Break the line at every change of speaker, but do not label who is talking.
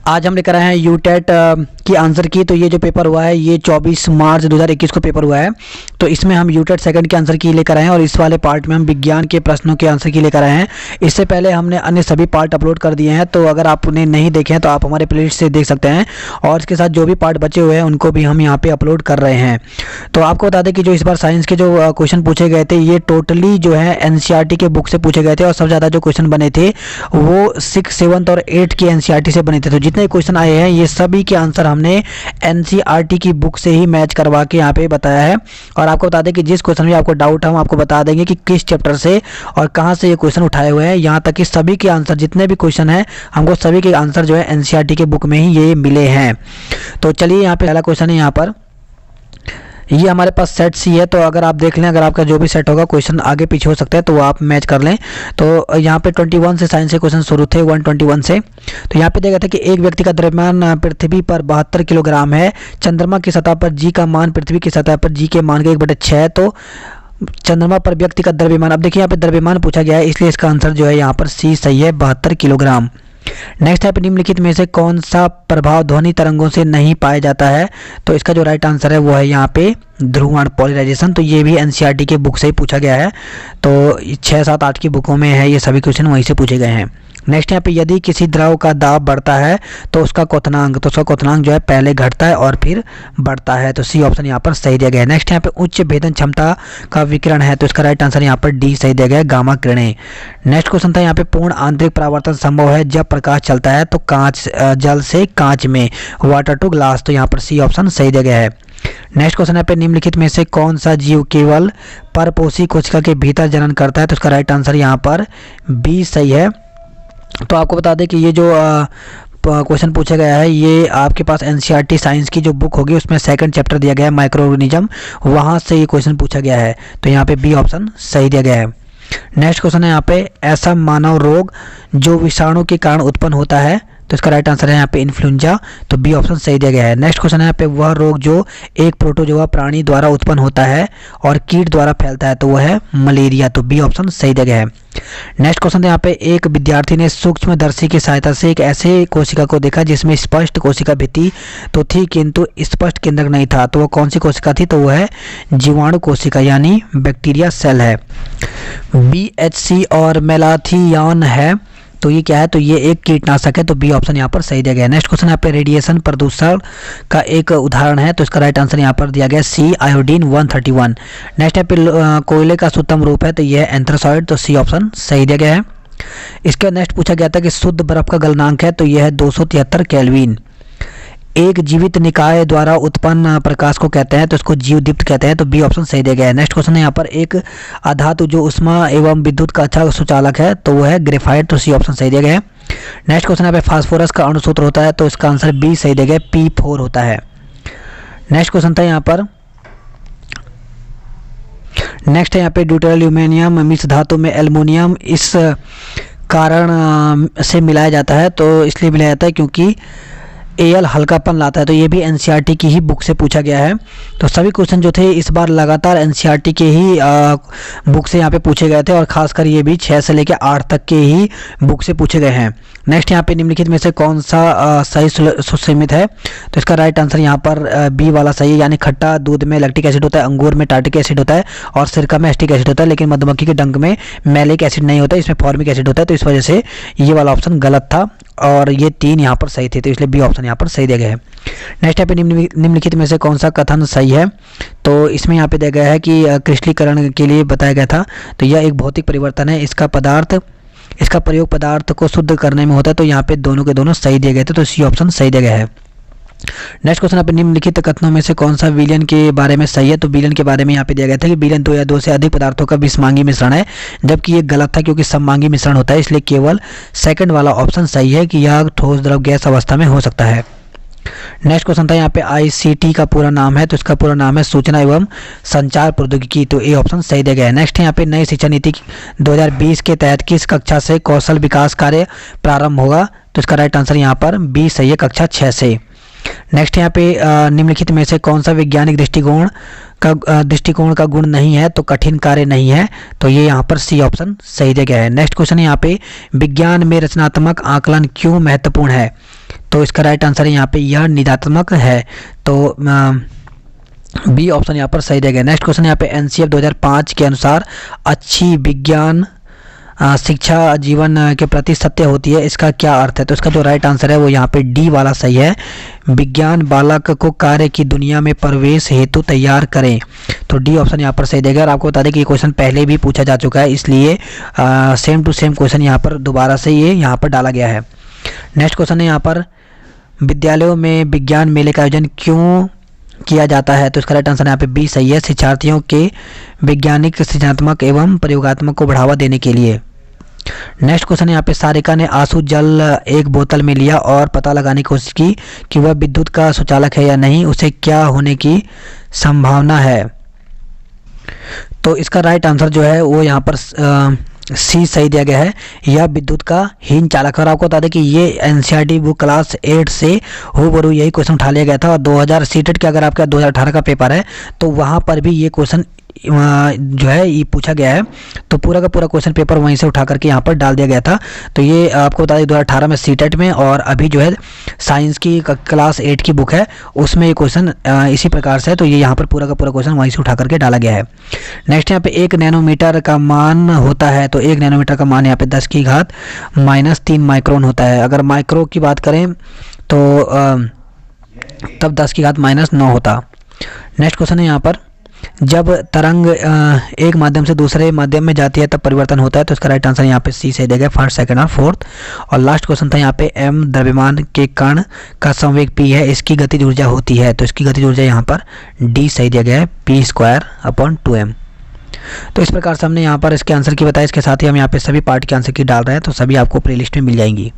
आज हम लेकर आए हैं यूटेट की आंसर की। तो ये जो पेपर हुआ है ये 24 मार्च 2021 को पेपर हुआ है। तो इसमें हम यूटेट सेकंड के आंसर की लेकर आए हैं और इस वाले पार्ट में हम विज्ञान के प्रश्नों के आंसर की लेकर आए हैं। इससे पहले हमने अन्य सभी पार्ट अपलोड कर दिए हैं, तो अगर आपने नहीं देखे हैं तो आप हमारे प्लेलिस्ट से देख सकते हैं। और इसके साथ जो भी पार्ट बचे हुए हैं उनको भी हम यहाँ पे अपलोड कर रहे हैं। तो आपको बता दें कि जो इस बार साइंस के जो क्वेश्चन पूछे गए थे ये टोटली जो है एनसीईआरटी के बुक से पूछे गए थे और सबसे ज़्यादा जो क्वेश्चन बने थे वो 6, 7 और 8 के एनसीईआरटी से बने थे। तो जितने क्वेश्चन आए हैं ये सभी के आंसर हमने एनसीईआरटी की बुक से ही मैच करवा के यहाँ पे बताया है। और आपको बता दें कि जिस क्वेश्चन में आपको डाउट है हम आपको बता देंगे कि किस चैप्टर से और कहाँ से ये क्वेश्चन उठाए हुए हैं। यहाँ तक कि सभी के आंसर जितने भी क्वेश्चन हैं हमको सभी के आंसर जो है एनसीईआरटी के बुक में ही ये मिले हैं। तो चलिए यहाँ पे पहला क्वेश्चन है, यहाँ पर ये हमारे पास सेट सी है। तो अगर आप देख लें, अगर आपका जो भी सेट होगा क्वेश्चन आगे पीछे हो सकता है तो वो आप मैच कर लें। तो यहाँ पे 21 से साइंस के क्वेश्चन शुरू थे, 121 से। तो यहाँ पे देखा था कि एक व्यक्ति का द्रव्यमान पृथ्वी पर 72 किलोग्राम है। चंद्रमा की सतह पर जी का मान पृथ्वी की सतह पर जी के मान का 1/6। तो चंद्रमा पर व्यक्ति का द्रव्यमान, अब देखिए यहाँ पे द्रव्यमान पूछा गया है इसलिए इसका आंसर जो है यहाँ पर सी सही है, 72 किलोग्राम। नेक्स्ट है, निम्नलिखित में से कौन सा प्रभाव ध्वनि तरंगों से नहीं पाया जाता है। तो इसका जो राइट आंसर है वो है यहाँ पे ध्रुवण पोलराइजेशन। तो ये भी एनसीईआरटी के बुक से ही पूछा गया है। तो 6, 7, 8 की बुकों में है ये सभी क्वेश्चन, वहीं से पूछे गए हैं। नेक्स्ट यहाँ पे, यदि किसी द्रव का दाब बढ़ता है तो उसका क्वथनांक, तो उसका क्वथनांक जो है पहले घटता है और फिर बढ़ता है। तो सी ऑप्शन यहाँ पर सही दिया गया है। नेक्स्ट यहाँ पे, उच्च भेदन क्षमता का विकिरण है। तो इसका राइट आंसर यहाँ पर डी सही दिया गया है, गामा किरणें। नेक्स्ट क्वेश्चन था यहाँ पे, पूर्ण आंतरिक परावर्तन संभव है जब प्रकाश चलता है तो कांच, जल से कांच में, वाटर टू ग्लास। तो यहाँ पर सी ऑप्शन सही दिया गया है। नेक्स्ट क्वेश्चन है पे, निम्नलिखित में से कौन सा जीव केवल परपोषी कोशिका के भीतर जनन करता है। तो इसका राइट आंसर यहाँ पर बी सही है। तो आपको बता दें कि ये जो क्वेश्चन पूछा गया है ये आपके पास एनसीईआरटी साइंस की जो बुक होगी उसमें सेकंड चैप्टर दिया गया है माइक्रो ऑर्गेनिज्म, वहाँ से ये क्वेश्चन पूछा गया है। तो यहाँ पे बी ऑप्शन सही दिया गया है। नेक्स्ट क्वेश्चन है यहाँ पे, ऐसा मानव रोग जो विषाणु के कारण उत्पन्न होता है। तो इसका राइट आंसर है यहाँ पे इन्फ्लुएंजा। तो बी ऑप्शन सही दिया गया है। नेक्स्ट क्वेश्चन है यहाँ पे, वह रोग जो एक प्रोटोजोआ प्राणी द्वारा उत्पन्न होता है और कीट द्वारा फैलता है तो वह है मलेरिया। तो बी ऑप्शन सही दिया गया है। नेक्स्ट क्वेश्चन है यहाँ पे, एक विद्यार्थी ने सूक्ष्मदर्शी की सहायता से एक ऐसे कोशिका को देखा जिसमें स्पष्ट कोशिका भित्ति तो थी किंतु स्पष्ट केंद्रक नहीं था। तो वो कौन सी कोशिका थी। तो वह है जीवाणु कोशिका यानी बैक्टीरिया सेल है। BHC और मेलाथियान है। तो ये क्या है। तो ये एक कीटनाशक है। तो बी ऑप्शन यहाँ पर सही दिया गया है। नेक्स्ट क्वेश्चन यहाँ पे, रेडिएशन प्रदूषण का एक उदाहरण है। तो इसका राइट आंसर यहाँ पर दिया गया सी, आयोडीन 131। नेक्स्ट यहाँ पे, कोयले का शुद्धतम रूप है। तो ये है एंथ्रासाइड। तो सी ऑप्शन सही दिया गया है। इसके नेक्स्ट पूछा गया था कि शुद्ध बर्फ का गलनांक है। तो यह है 273 केल्विन। एक जीवित निकाय द्वारा उत्पन्न प्रकाश को कहते हैं तो इसको जीवदीप्त कहते हैं। तो बी ऑप्शन सही दिया गया है। नेक्स्ट क्वेश्चन है यहाँ पर, एक अधातु जो उष्मा एवं विद्युत का अच्छा सुचालक है तो वह है ग्रेफाइट। तो सी ऑप्शन सही दिया गया है। नेक्स्ट क्वेश्चन यहाँ पे, फास्फोरस का अणुसूत्र होता है। तो इसका आंसर बी सही दिया गया है, P4 होता है। नेक्स्ट क्वेश्चन था यहाँ पर, नेक्स्ट है यहाँ पे, ड्यूटेरियम मिश्र धातु में एल्युमिनियम इस कारण से मिलाया जाता है। तो इसलिए मिलाया जाता है क्योंकि Al हल्कापन लाता है। तो ये भी एनसीईआरटी की ही बुक से पूछा गया है। तो सभी क्वेश्चन जो थे इस बार लगातार एनसीईआरटी के ही बुक से यहाँ पे पूछे गए थे और खासकर ये भी 6 से लेकर 8 तक के ही बुक से पूछे गए हैं। नेक्स्ट यहाँ पे, निम्नलिखित में से कौन सा सही सुसीमित है। तो इसका राइट आंसर यहाँ पर बी वाला सही है, यानी खट्टा दूध में लैक्टिक एसिड होता है, अंगूर में टार्टिक एसिड होता है और सिरका में एसिटिक एसिड होता है, लेकिन मधुमक्खी के डंक में मैलिक एसिड नहीं होता है, इसमें फॉर्मिक एसिड होता है। तो इस वजह से ये वाला ऑप्शन गलत था और ये 3 यहाँ पर सही थे। तो इसलिए बी ऑप्शन यहाँ पर सही दिया गया है। नेक्स्ट यहाँ पे, निम्नलिखित में से कौन सा कथन सही है। तो इसमें यहाँ पे दिया गया है कि क्रिस्टलीकरण के लिए बताया गया था। तो यह एक भौतिक परिवर्तन है, इसका प्रयोग पदार्थ को शुद्ध करने में होता है। तो यहाँ पे दोनों के दोनों सही दिए गए थे। तो सी ऑप्शन सही दिया गया है। नेक्स्ट क्वेश्चन यहाँ पे, निम्नलिखित कथनों में से कौन सा विलयन के बारे में सही है। तो विलयन के बारे में यहाँ पे दिया गया था कि विलयन 2 या 2 से अधिक पदार्थों का विषमांगी मिश्रण है, जबकि ये गलत था क्योंकि सममांगी मिश्रण होता है। इसलिए केवल सेकंड वाला ऑप्शन सही है कि यह ठोस द्रव गैस अवस्था में हो सकता है। नेक्स्ट क्वेश्चन था यहाँ पे, ICT का पूरा नाम है। तो इसका पूरा नाम है सूचना एवं संचार प्रौद्योगिकी। तो ए ऑप्शन सही दिया गया है। नेक्स्ट है यहाँ पे, नई शिक्षा नीति 2020 के तहत किस कक्षा से कौशल विकास कार्य प्रारंभ होगा। तो इसका राइट आंसर यहाँ पर बी सही है, कक्षा 6 से। नेक्स्ट यहाँ पे, निम्नलिखित में से कौन सा वैज्ञानिक दृष्टिकोण का गुण नहीं है। तो कठिन कार्य नहीं है। तो ये यहाँ पर सी ऑप्शन सही दिया गया है। नेक्स्ट क्वेश्चन है यहाँ पे, विज्ञान में रचनात्मक आकलन क्यों महत्वपूर्ण है। तो इसका राइट आंसर है यहाँ पे यह निदात्मक है। तो बी ऑप्शन यहाँ पर सही रहेगा। नेक्स्ट क्वेश्चन यहाँ पे एनसीएफ 2005 के अनुसार अच्छी विज्ञान शिक्षा जीवन के प्रति सत्य होती है, इसका क्या अर्थ है? तो इसका जो राइट आंसर है वो यहाँ पे डी वाला सही है। विज्ञान बालक को कार्य की दुनिया में प्रवेश हेतु तैयार करें। तो डी ऑप्शन यहाँ पर सही देगा। और आपको बता दें कि ये क्वेश्चन पहले भी पूछा जा चुका है, इसलिए सेम टू सेम क्वेश्चन यहाँ पर दोबारा से ये यहाँ पर डाला गया है। नेक्स्ट क्वेश्चन है यहाँ पर विद्यालयों में विज्ञान मेले का आयोजन क्यों किया जाता है? तो इसका राइट आंसर यहाँ पे बी सही है। शिक्षार्थियों के वैज्ञानिक सृजनात्मक एवं प्रयोगात्मक को बढ़ावा देने के लिए। नेक्स्ट क्वेश्चन यहाँ पे सारिका ने आंसू जल एक बोतल में लिया और पता लगाने की कोशिश की कि वह विद्युत का सुचालक है या नहीं, उसे क्या होने की संभावना है? तो इसका राइट आंसर जो है वो यहाँ पर सी सही दिया गया है, यह विद्युत का हीन चालक है। और आपको बता दें कि ये एनसीईआरटी बुक क्लास 8 से हूबहू यही क्वेश्चन उठा लिया गया था। और 2000 सीटेट के अगर आपका 2018 का पेपर है तो वहाँ पर भी ये क्वेश्चन जो है ये पूछा गया है। तो पूरा का पूरा क्वेश्चन पेपर वहीं से उठा करके यहाँ पर डाल दिया गया था। तो ये आपको बता दें 2018 में सीटेट में, और अभी जो है साइंस की क्लास 8 की बुक है उसमें ये क्वेश्चन इसी प्रकार से है। तो ये यहाँ पर पूरा का पूरा क्वेश्चन वहीं से उठा करके डाला गया है। नेक्स्ट यहाँ पे 1 नैनोमीटर का मान होता है। तो 1 नैनोमीटर का मान यहाँ पे 10 की घात -3 माइक्रोन होता है। अगर माइक्रो की बात करें तो तब 10 की घात -9 होता। नेक्स्ट क्वेश्चन है यहाँ पर जब तरंग एक माध्यम से दूसरे माध्यम में जाती है तब परिवर्तन होता है। तो इसका राइट आंसर यहाँ पे सी सही देगा, फर्स्ट, सेकंड और फोर्थ। और लास्ट क्वेश्चन था यहाँ पे m द्रव्यमान के कण का संवेग p है, इसकी गतिज ऊर्जा होती है। तो इसकी गतिज ऊर्जा यहाँ पर d सही दिया गया है, p²/2m। तो इस प्रकार से हमने यहाँ पर इसके आंसर की बताया। इसके साथ ही हम यहाँ पे सभी पार्ट के आंसर की डाल रहे हैं, तो सभी आपको प्लेलिस्ट में मिल जाएंगी।